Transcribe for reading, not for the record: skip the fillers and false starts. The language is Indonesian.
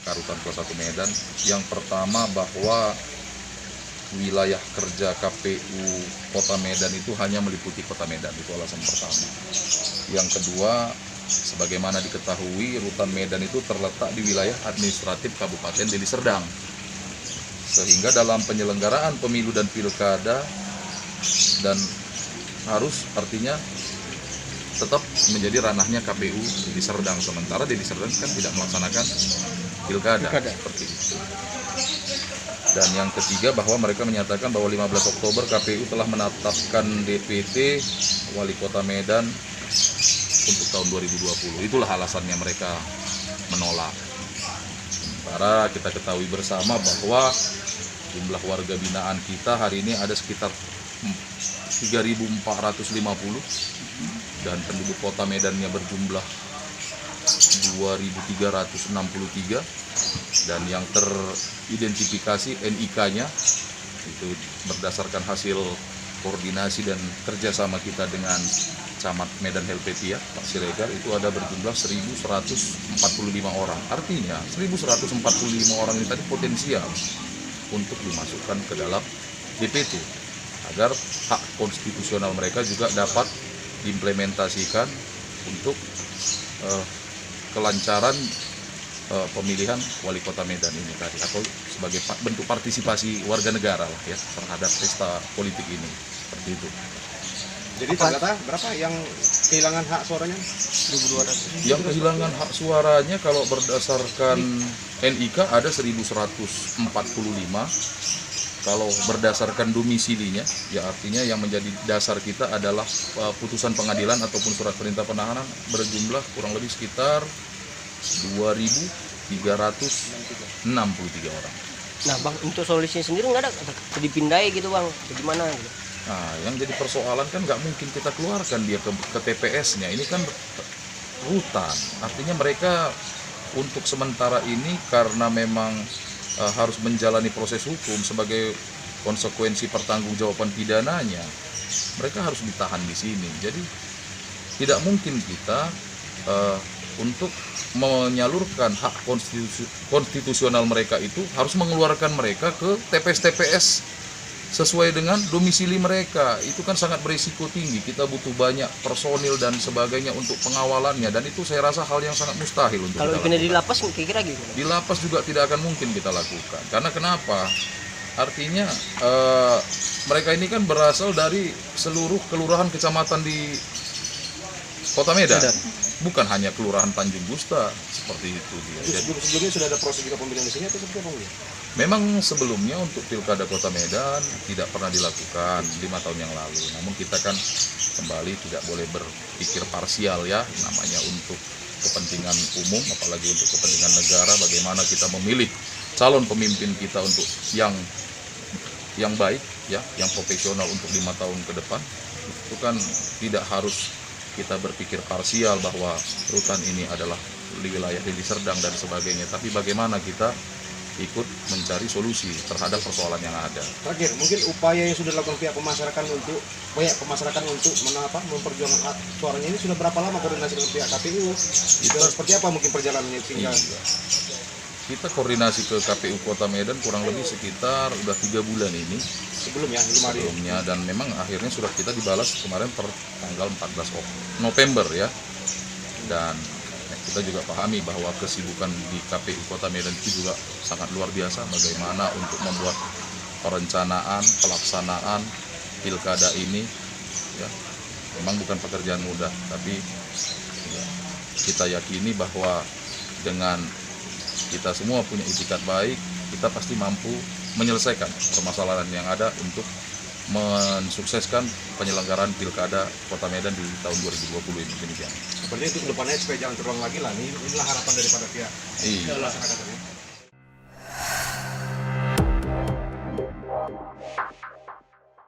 Rutan kelas 1 Medan. Yang pertama bahwa wilayah kerja KPU Kota Medan itu hanya meliputi Kota Medan, itu alasan pertama. Yang kedua, sebagaimana diketahui Rutan Medan itu terletak di wilayah administratif Kabupaten Deli Serdang. Sehingga dalam penyelenggaraan pemilu dan pilkada dan harus artinya tetap menjadi ranahnya KPU Deli Serdang, sementara Deli Serdang kan tidak melaksanakan pilkada seperti itu. Dan yang ketiga bahwa mereka menyatakan bahwa 15 Oktober KPU telah menetapkan DPT Wali Kota Medan untuk tahun 2020. Itulah alasannya mereka menolak. Sementara kita ketahui bersama bahwa jumlah warga binaan kita hari ini ada sekitar 3.450 dan penduduk Kota Medannya berjumlah 2.363 dan yang teridentifikasi NIK-nya itu berdasarkan hasil koordinasi dan kerjasama kita dengan Camat Medan Helvetia Pak Siregar itu ada berjumlah 1.145 orang. Artinya 1.145 orang ini tadi potensial untuk dimasukkan ke dalam DPT agar hak konstitusional mereka juga dapat diimplementasikan untuk kelancaran pemilihan wali kota Medan ini tadi, atau sebagai bentuk partisipasi warga negara lah ya terhadap pesta politik ini, seperti itu. Jadi ternyata berapa yang kehilangan hak suaranya? 1.200. Yang kehilangan hak suaranya kalau berdasarkan NIK ada 1.145. Kalau berdasarkan domisilinya, ya artinya yang menjadi dasar kita adalah putusan pengadilan ataupun surat perintah penahanan berjumlah kurang lebih sekitar 2.363 orang. Nah Bang, untuk solusinya sendiri nggak ada dipindai gitu Bang, gimana gitu? Nah, yang jadi persoalan kan nggak mungkin kita keluarkan dia ke TPS-nya. Ini kan rutan, artinya mereka untuk sementara ini karena memang harus menjalani proses hukum sebagai konsekuensi pertanggungjawaban pidananya, mereka harus ditahan di sini. Jadi tidak mungkin kita untuk menyalurkan hak konstitusional mereka itu harus mengeluarkan mereka ke TPS-TPS sesuai dengan domisili mereka. Itu kan sangat berisiko tinggi, kita butuh banyak personil dan sebagainya untuk pengawalannya, dan itu saya rasa hal yang sangat mustahil untuk kalau kita dipindah di lapas kira-kira gitu? Di lapas juga tidak akan mungkin kita lakukan. Karena kenapa? Artinya mereka ini kan berasal dari seluruh kelurahan kecamatan di Kota Medan. Bukan hanya Kelurahan Tanjung Gusta, seperti itu dia. Jadi sebelumnya sudah ada proses juga pemilihan di sini atau seperti apa? memang sebelumnya untuk Pilkada Kota Medan tidak pernah dilakukan 5 tahun yang lalu. Namun kita kan kembali tidak boleh berpikir parsial ya, namanya untuk kepentingan umum, apalagi untuk kepentingan negara, bagaimana kita memilih calon pemimpin kita untuk yang baik ya, yang profesional untuk 5 tahun ke depan. Itu kan tidak harus kita berpikir parsial bahwa rutan ini adalah di wilayah Deli Serdang dan sebagainya, tapi bagaimana kita ikut mencari solusi terhadap persoalan yang ada. Terakhir, mungkin upaya yang sudah dilakukan pihak pemasyarakat untuk memperjuangkan hak suaranya ini sudah berapa lama koordinasi dengan pihak KPU? Seperti apa mungkin perjalanannya tinggal? Iya. Kita koordinasi ke KPU Kota Medan kurang lebih sekitar udah 3 bulan ini. Sebelumnya, dan memang akhirnya surat kita dibalas kemarin per tanggal 14 November ya. Dan kita juga pahami bahwa kesibukan di KPU Kota Medan itu juga sangat luar biasa, bagaimana untuk membuat perencanaan, pelaksanaan pilkada ini ya. Memang bukan pekerjaan mudah, tapi ya, kita yakini bahwa dengan kita semua punya itikat baik, kita pasti mampu menyelesaikan permasalahan yang ada untuk mensukseskan penyelenggaraan Pilkada Kota Medan di tahun 2020 ini. Demikian. Seperti itu kedepannya supaya jangan terulang lagi lah. Inilah harapan daripada pihak masyarakat.